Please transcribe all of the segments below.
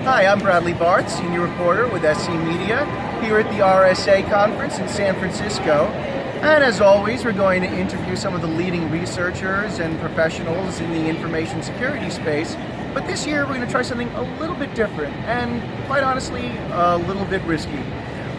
Hi, I'm Bradley Barth, senior reporter with SC Media, here at the RSA Conference in San Francisco. And as always, we're going to interview some of the leading researchers and professionals in the information security space. But this year, we're going to try something a little bit different and, quite honestly, a little bit risky.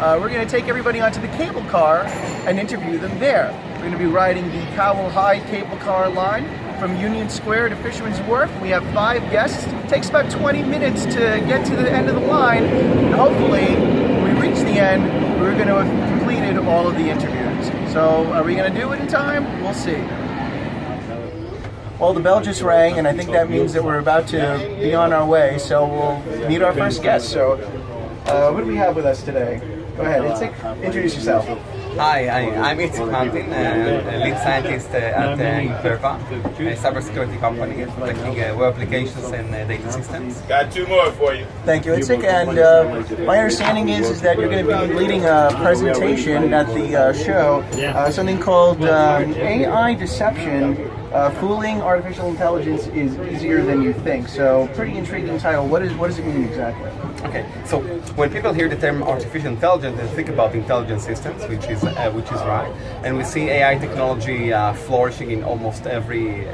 We're going to take everybody onto the cable car and interview them there. We're going to be riding the Powell High cable car line from Union Square to Fisherman's Wharf. We have 5 guests. It takes about 20 minutes to get to the end of the line. And hopefully, when we reach the end, we're going to have completed all of the interviews. So are we going to do it in time? We'll see. Well, the bell just rang, and I think that means that we're about to be on our way. So we'll meet our first guest. So what do we have with us today? Go ahead, Itzik, introduce yourself. Hi, I'm Itzik Martin, a lead scientist at Imperva, a cybersecurity company protecting web applications and data systems. Got 2 more for you. Thank you, Itzik. And my understanding is that you're going to be leading a presentation at the show, something called AI Deception. Fooling artificial intelligence is easier than you think. So, pretty intriguing title. What does it mean exactly? Okay, so when people hear the term artificial intelligence, they think about intelligent systems, which is right, and we see AI technology flourishing in almost every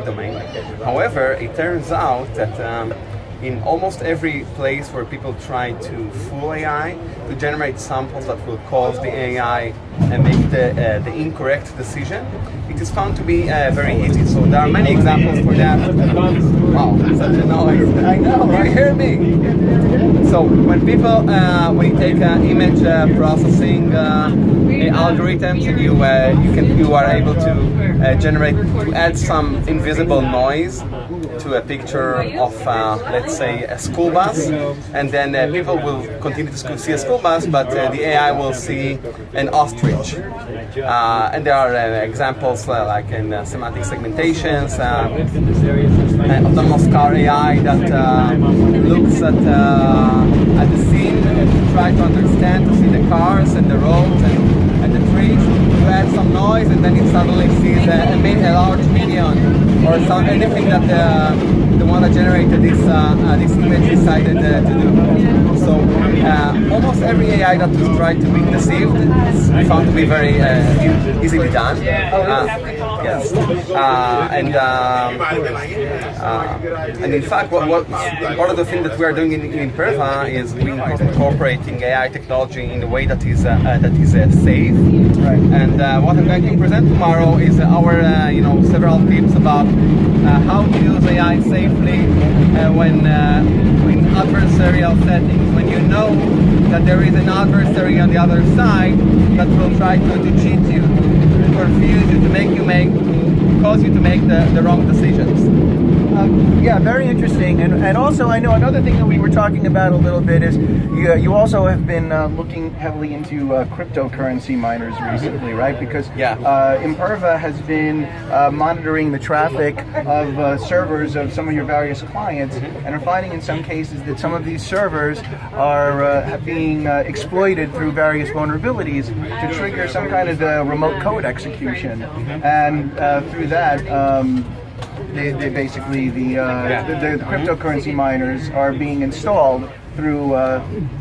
domain. However, it turns out that in almost every place where people try to fool AI, to generate samples that will cause the AI and make the incorrect decision, it is found to be very easy. So there are many examples for that. Wow, such a noise. I know, you hear me? So when people, when you take image processing algorithms, you are able to add some invisible noise to a picture of, let's say, a school bus, and then people will continue to see a school bus, but the AI will see an ostrich. And there are examples like in semantic segmentations, autonomous car AI that looks at the scene to try to understand, to see the cars and the roads and the trees, to add some noise, and then it suddenly sees a large minion or anything that the one that generated this image decided to do. So almost every AI that was tried to be deceived is found to be very easily done. Yes, and in fact, one of the things that we are doing in Imperva is we are incorporating AI technology in a way that is safe. Right. And what I'm going to present tomorrow is our several tips about how to use AI safely when in adversarial settings, when you know that there is an adversary on the other side that will try to cheat you, to confuse you, to cause you to make the wrong decisions. Yeah, very interesting. And also, I know another thing that we were talking about a little bit is you also have been looking heavily into cryptocurrency miners recently, right? Because Imperva has been monitoring the traffic of servers of some of your various clients, and are finding in some cases that some of these servers are being exploited through various vulnerabilities to trigger some kind of remote code execution. And through that, they basically the cryptocurrency miners are being installed through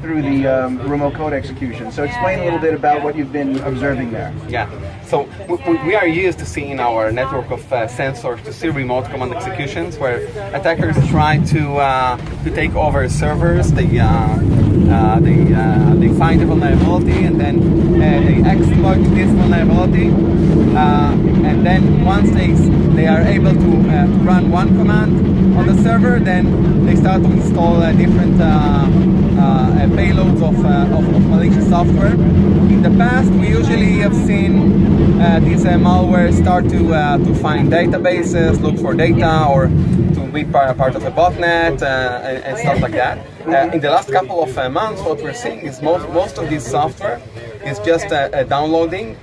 the remote code execution. So explain a little bit about what you've been observing there. Yeah. So we are used to see in our network of sensors to see remote command executions where attackers try to take over servers. They find the vulnerability and then they exploit this vulnerability. And then once they are able to run one command on the server, then they start to install different payloads of malicious software. In the past, we usually have seen these malware start to find databases, look for data, or to be part of a botnet and stuff like that. In the last couple of months, what we're seeing is most of this software is just downloading,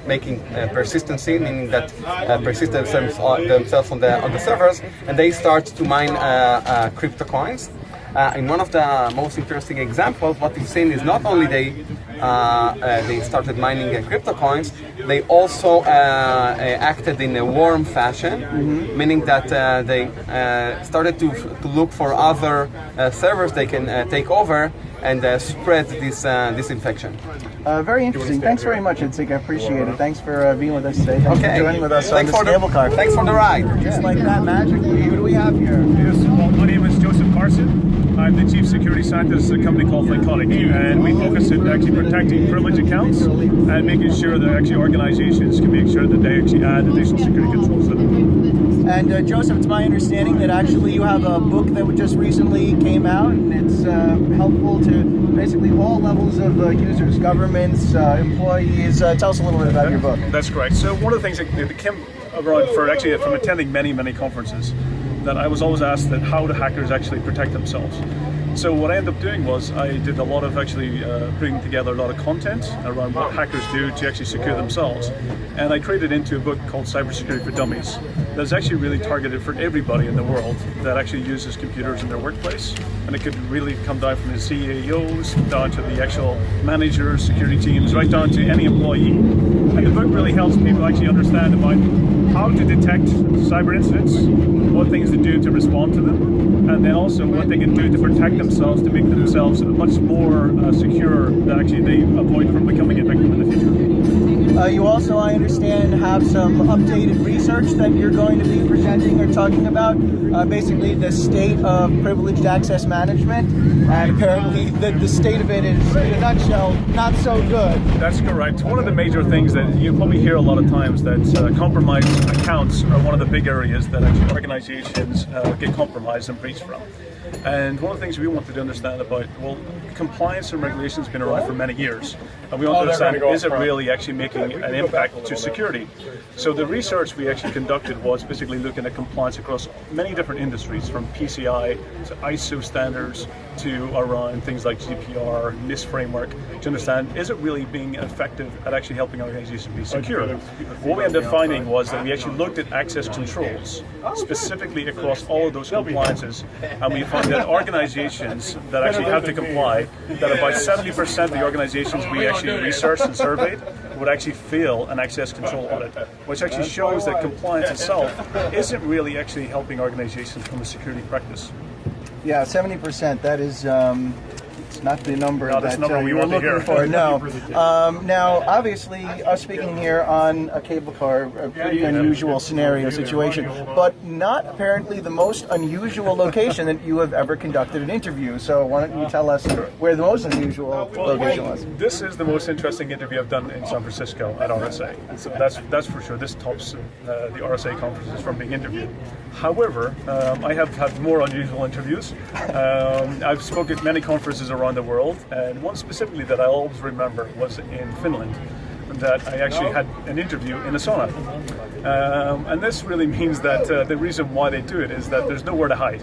making persistency, meaning that persist themselves on the servers, and they start to mine crypto coins. in one of the most interesting examples, what we've seen is not only they started mining crypto coins, they also acted in a warm fashion, meaning that they started to look for other servers they can take over and spread this infection. Very interesting. Thanks very much, Itzik. I appreciate it. Thanks for being with us today. Thanks for joining with us on this cable car. Thanks for the ride. Just like that, magically. Who do we have here? Yes, well, my name is Joseph Carson. I'm the Chief Security Scientist at a company called Flyconic, and we focus on actually protecting privileged accounts and making sure that actually organizations can make sure that they actually add additional security controls to them. And Joseph, it's my understanding that actually you have a book that just recently came out, and it's helpful to basically all levels of users, governments, employees. Tell us a little bit about your book. That's correct. So one of the things that came around from attending many conferences, that I was always asked that how do hackers actually protect themselves. So what I ended up doing was I did a lot of actually putting together a lot of content around what hackers do to actually secure themselves. And I created into a book called Cybersecurity for Dummies that's actually really targeted for everybody in the world that actually uses computers in their workplace. And it could really come down from the CEOs, down to the actual managers, security teams, right down to any employee. And the book really helps people actually understand about how to detect cyber incidents, what things to do to respond to them, and then also what they can do to protect themselves to make themselves much more secure that actually they avoid from becoming a victim in the future. You also, I understand, have some updated research that you're going to be presenting or talking about, basically the state of privileged access management, and apparently the state of it is, in a nutshell, not so good. That's correct. One of the major things that you probably hear a lot of times that compromised accounts are one of the big areas that actually organizations get compromised and breached from. And one of the things we wanted to understand about, well, compliance and regulation has been around for many years. And we want to understand, is it really actually making an impact to security? So the research we actually conducted was basically looking at compliance across many different industries, from PCI to ISO standards to around things like GDPR, NIST framework, to understand, is it really being effective at actually helping organizations be secure? What we ended up finding was that we actually looked at access controls, specifically across all of those compliances, and we found that organizations that actually have to comply, that about 70% of the organizations we actually researched and surveyed would actually fail an access control audit, which actually shows that compliance itself isn't really actually helping organizations from a security practice. Yeah, 70%. That is, it's not the number that we you were want to looking hear. for. No. Now, obviously, us speaking here on a cable car, a pretty unusual scenario situation, but not apparently the most unusual location that you have ever conducted an interview. So why don't you tell us where the most unusual location was? This is the most interesting interview I've done in San Francisco at RSA. So that's for sure. This tops the RSA conferences from being interviewed. However, I have had more unusual interviews. I've spoken at many conferences around the world, and one specifically that I always remember was in Finland, that I actually had an interview in a sauna. And this really means that the reason why they do it is that there's nowhere to hide.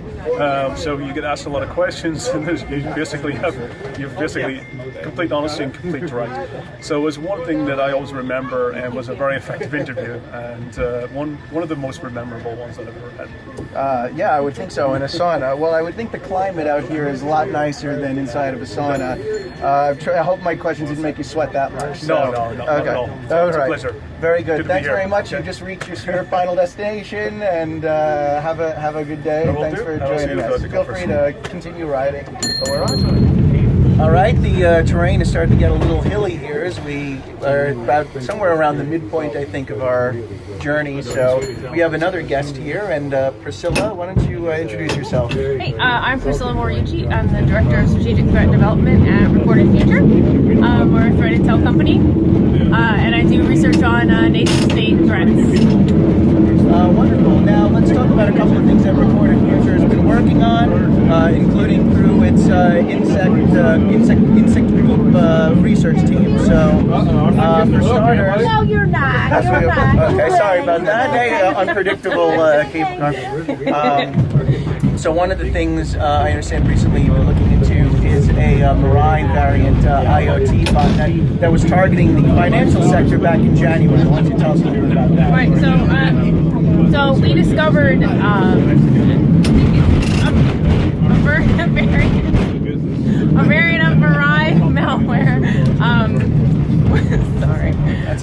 So you get asked a lot of questions, and you basically have complete honesty and complete right. So it was one thing that I always remember, and was a very effective interview, and one of the most memorable ones that I've ever had. Yeah, I would think so, in a sauna. Well, I would think the climate out here is a lot nicer than inside of a sauna. I hope my questions didn't make you sweat that much. So. No, not at all. It's a pleasure. Very good. Thanks very much. Okay. You just reached your final destination, and have a good day. Thanks for joining us. Feel free to continue riding. But we're on to it. All right, the terrain is starting to get a little hilly here as we are about somewhere around the midpoint, I think, of our journey. So we have another guest here, and Priscilla, why don't you introduce yourself? Hey, I'm Priscilla Moriuchi. I'm the Director of Strategic Threat Development at Recorded Future. We're a threat intel company, and I do research on nation-state threats. Wonderful. Now let's talk about a couple of things that Recorded Future has been working on, including through its insect group research team. So, for starters, No, you're not. You're not. okay, sorry about that. Hey, unpredictable cable car. So one of the things I understand recently you were looking into is a marine variant IoT bot that was targeting the financial sector back in January. Why don't you tell us a little bit about that? Right. So we discovered a very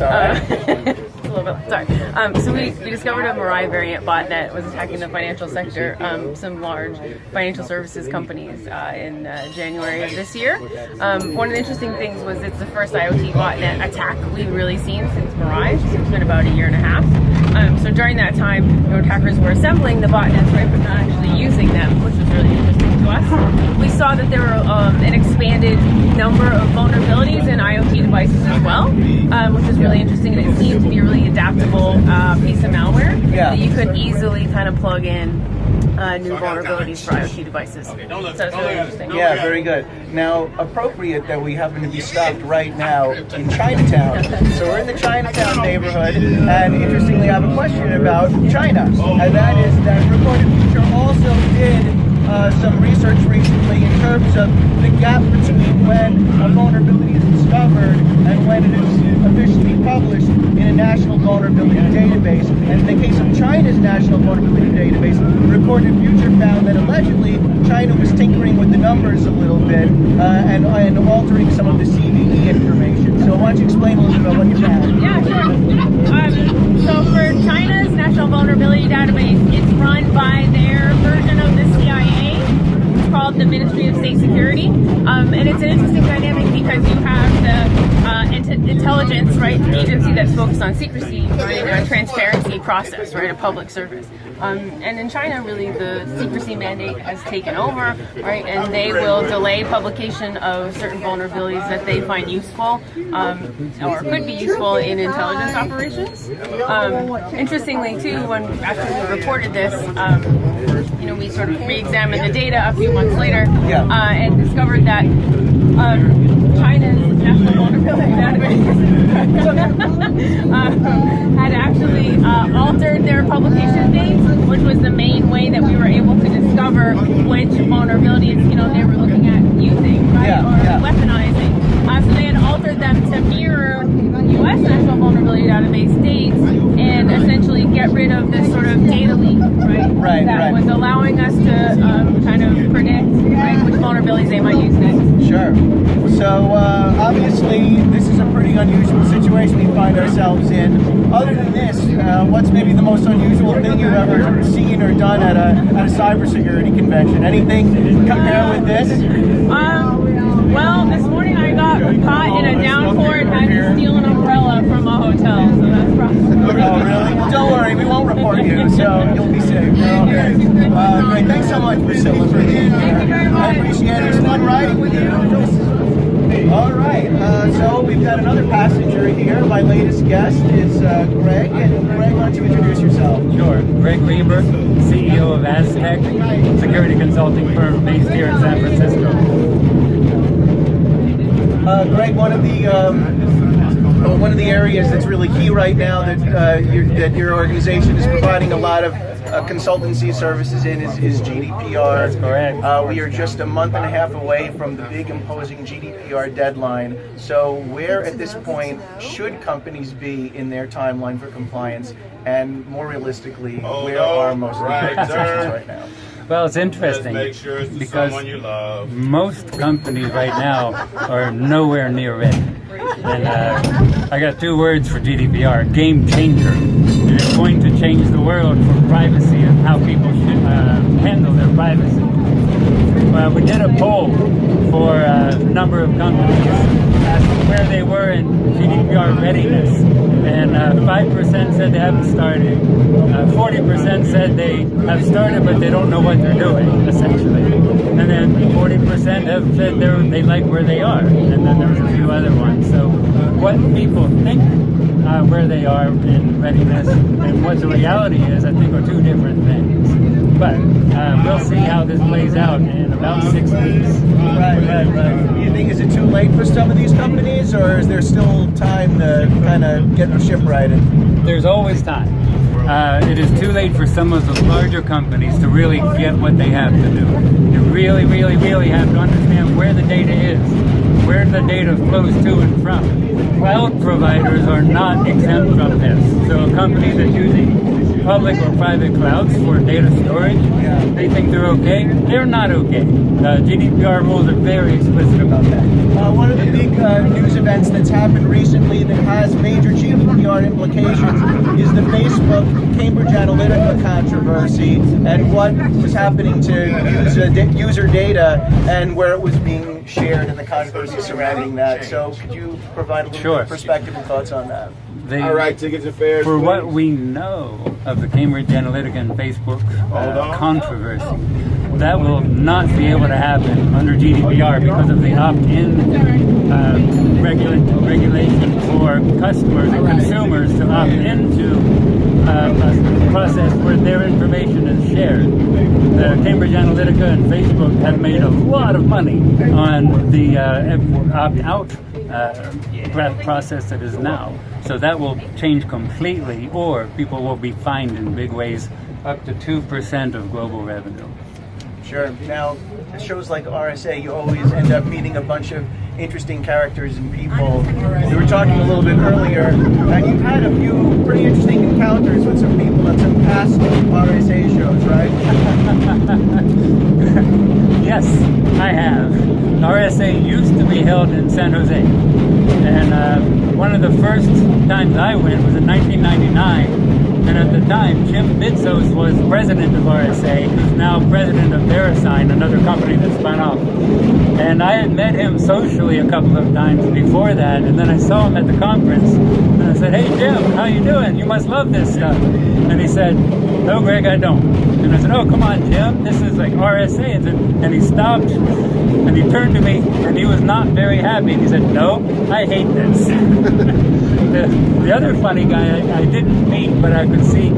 That's all right. A little bit, sorry. So we discovered a Moriuchi variant botnet was attacking the financial sector, some large financial services companies in January of this year. One of the interesting things was it's the first IoT botnet attack we've really seen since Moriuchi. So it's been about a year and a half. So during that time, attackers were assembling the botnets, right, but not actually using them, which was really interesting to us. We saw that there were an expanded number of vulnerabilities in IoT devices as well, which is really interesting, and it seemed to be a really adaptable piece of malware that you could easily kind of plug in new vulnerabilities for IoT devices. So it's really interesting. Yeah, very good. Now, appropriate that we happen to be stopped right now in Chinatown. So we're in the Chinatown neighborhood, and interestingly, I have a question about China, and that is that Recorded Future also did some research recently in terms of the gap between when a vulnerability is discovered and when it is officially published in a national vulnerability database. And in the case of China's national vulnerability database, Recorded Future found that allegedly China was tinkering with the numbers a little bit and altering some of the CVE information. So why don't you explain a little bit about what you found? Yeah, sure. So for China's national vulnerability database, it's run by their version of the CIA. It's called the Ministry of State Security, and it's an interesting dynamic because you have the intelligence, right, agency that's focused on secrecy, right, a transparency process, right, a public service. And in China, really, the secrecy mandate has taken over, right, and they will delay publication of certain vulnerabilities that they find useful or could be useful in intelligence operations. Interestingly, too, after we reported this, we sort of re-examined the data a few months later and discovered that China's national vulnerability database had actually altered their publication dates, which was the main way that we were able to discover which vulnerabilities they were looking at using, right, or weaponizing. So they had altered them to mirror U.S. national vulnerability database dates and essentially get rid of this sort of data leak, right? That was allowing us to kind of predict, right, which vulnerabilities they might use next. Sure. So obviously this is a pretty unusual situation we find ourselves in. Other than this, what's maybe the most unusual thing you've ever seen or done at a cybersecurity convention? Anything compare with this? Well, this morning I got caught in a downpour and had to steal an umbrella from a hotel, so that's probably... Oh, really? Well, don't worry, we won't report you, so you'll be safe. Okay. Great, thanks so much, Priscilla, for being here. Thank you very much. I appreciate it. It's fun riding with you. All right, so we've got another passenger here. My latest guest is Greg. And Greg, why don't you introduce yourself? Sure. Greg Reber, CEO of AsTech, security consulting firm based here in San Francisco. Greg, one of the areas that's really key right now that your organization is providing a lot of consultancy services in is GDPR. That's correct. We are just a month and a half away from the big imposing GDPR deadline. So where at this point should companies be in their timeline for compliance? And more realistically, where are most of the organizations right now? Well, it's interesting because most companies right now are nowhere near ready. And I got two words for GDPR: game changer. It is going to change the world for privacy and how people should handle their privacy. We did a poll for a number of companies asking where they were in GDPR readiness, and 5% said they haven't started. 40% said they have started, but they don't know what they're doing, essentially. And then 40% have said they like where they are, and then there's a few other ones. So what people think where they are in readiness and what the reality is, I think, are two different things. But we'll see how this plays out in about 6 weeks. Right. You think, is it too late for some of these companies, or is there still time to kind of get the ship righted? There's always time. It is too late for some of the larger companies to really get what they have to do. You really, really, really have to understand where the data is, where the data flows to and from. Cloud providers are not exempt from this. So a company that's using public or private clouds for data storage. They think they're okay. They're not okay. GDPR rules are very explicit about that. One of the big news events that's happened recently that has major GDPR implications is the Facebook Cambridge Analytica controversy and what was happening to user data and where it was being shared and the controversy surrounding that. So could you provide a little bit of perspective and thoughts on that? All right, tickets and fares. For what we know of the Cambridge Analytica and Facebook controversy, that will not be able to happen under GDPR because of the opt-in regulation for customers and consumers to opt into a process where their information is shared. The Cambridge Analytica and Facebook have made a lot of money on the opt-out process that is now. So that will change completely, or people will be fined in big ways, up to 2% of global revenue. Sure. Now, shows like RSA, you always end up meeting a bunch of interesting characters and people. We were talking a little bit earlier, and you've had a few pretty interesting encounters with some people at some past RSA shows, right? Yes, I have. RSA used to be held in San Jose, and one of the first times I went was in 1999. And at the time, Jim Bidzos was president of RSA, who's now president of VeriSign, another company that spun off. And I had met him socially a couple of times before that, and then I saw him at the conference, and I said, "Hey Jim, how you doing? You must love this stuff." And he said, "No, Greg, I don't." And I said, "Oh, come on, Jim, this is like RSA." And he stopped, and he turned to me, and he was not very happy. And he said, "No, I hate this." The other funny guy I didn't meet, but I could see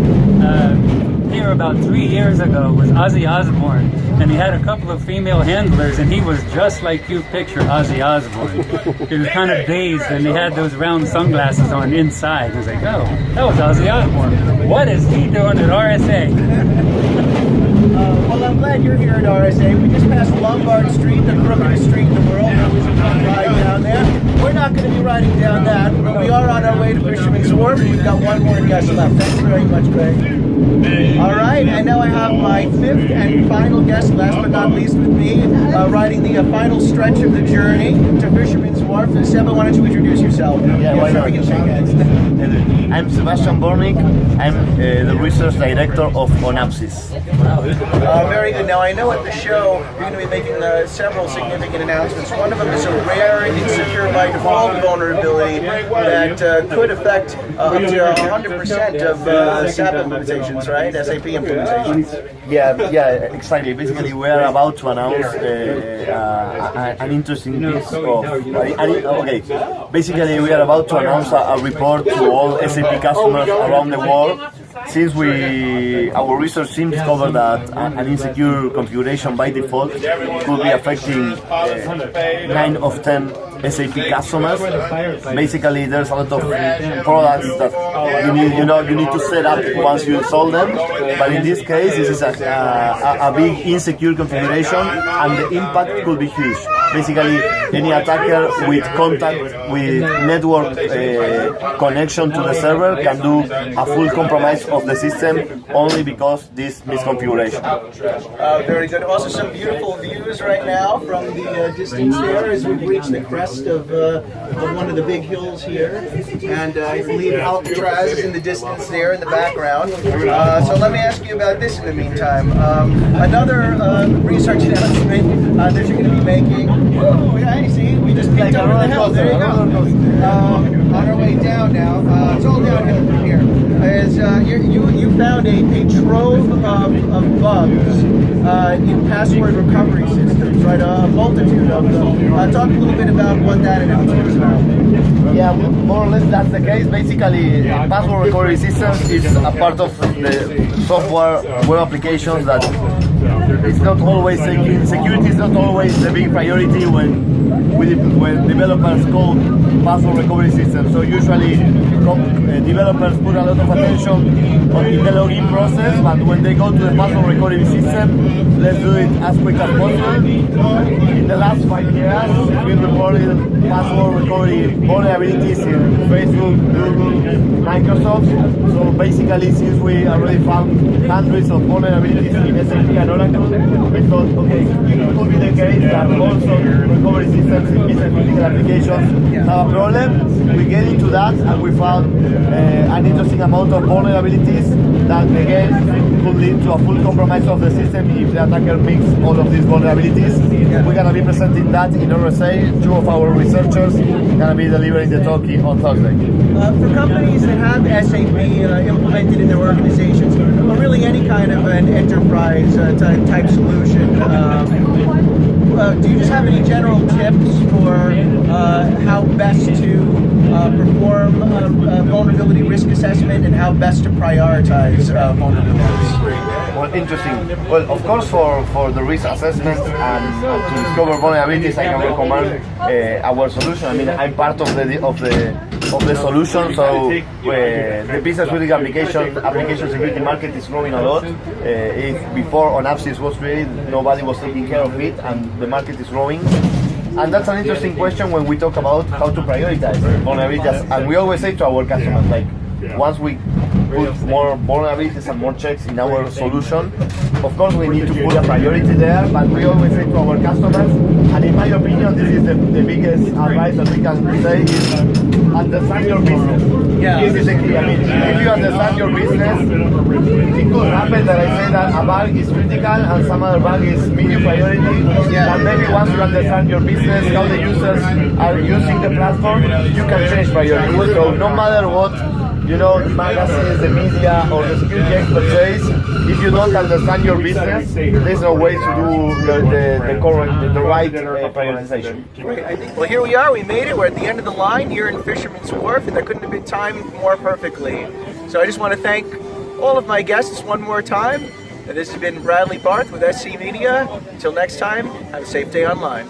here about 3 years ago was Ozzy Osbourne, and he had a couple of female handlers, and he was just like you picture Ozzy Osbourne. He was kind of dazed, and he had those round sunglasses on inside. I was like, "Oh, that was Ozzy Osbourne. What is he doing at RSA?" Well, I'm glad you're here at RSA. We just passed Lombard Street, the crookedest street in the world. There was a fun ride down there. We're not going to be riding down that, but we are on our way to Fisherman's Wharf. We've got one more guest left. Thanks very much, Greg. All right, and now I have my fifth and final guest, last but not least with me, riding the final stretch of the journey to Fisherman's Wharf. Seba, why don't you introduce yourself? Yeah, why not? We can shake hands. I'm Sabastian Bortnik. I'm the research director of Onapsis. Very good. Now, I know at the show you're going to be making several significant announcements. One of them is a rare insecure by default vulnerability that could affect up to 100% of SAP implementations, right? SAP implementations. Yeah, exactly. Basically, we are about to announce an interesting piece of. Okay, basically, we are about to announce a report to all SAP customers around the world. Since our research team discovered that an insecure configuration by default could be affecting 9 of 10 SAP customers. Basically, there's a lot of products that you need to set up once you install them. But in this case, this is a big insecure configuration, and the impact could be huge. Basically, any attacker with contact with network connection to the server can do a full compromise of the system only because this misconfiguration. Very good. Also, some beautiful views right now from the distance there as we've reached the crest of one of the big hills here, and I believe Alcatraz is in the distance there in the background. So let me ask you about this in the meantime. Another research announcement that you're going to be making. Oh, yeah, you see, we just peeked over the hill. There you go. On our way down now. It's all downhill from here. Is you found a trove of bugs in password recovery systems, right? A multitude of them. Talk a little bit about what that announcement is about. Yeah, more or less that's the case. Basically, password recovery systems is a part of the software web applications that it's not always security is not always the big priority when developers code password recovery systems. So usually developers put a lot of attention in the login process, but when they go to the password recovery system, let's do it as quick as possible. In in the last 5 years, we reported password recovery vulnerabilities in Facebook, Google, Microsoft. So basically, since we already found hundreds of vulnerabilities in SAP and Oracle, we thought, okay, it could be the case that also recovery systems in business critical applications have a problem. We get into that and we found an interesting amount of vulnerabilities that again could lead to a full compromise of the system if the attacker makes all of these vulnerabilities. We're going to be presenting that in RSA. 2 of our researchers are going to be delivering the talk on Thursday. For companies that have SAP implemented in their organizations, or really any kind of an enterprise type solution, do you just have any general tips for how best to perform vulnerability risk assessment and how best to prioritize vulnerabilities? Well, interesting. Well, of course, for the risk assessment and to discover vulnerabilities, I can recommend our solution. I mean, I'm part of the solution, so the business critical application security market is growing a lot. Before Onapsis was created, nobody was taking care of it, and the market is growing. And that's an interesting question when we talk about how to prioritize vulnerabilities. And we always say to our customers, like, once we put more vulnerabilities and more checks in our solution, of course we need to put a priority there, but we always say to our customers, and in my opinion this is the biggest advice that we can say, is understand your business. This is the key. I mean, if you understand your business, it could happen that I say that a bug is critical and some other bug is medium priority, but maybe once you understand your business, how the users are using the platform, you can change priority. So no matter what, the magazines, the media, or the security expert says, if you don't understand your business, there's no way to do the right prioritization. Well, here we are. We made it. We're at the end of the line here in Fisherman's Wharf, and that couldn't have been timed more perfectly. So I just want to thank all of my guests one more time. This has been Bradley Barth with SC Media. Until next time, have a safe day online.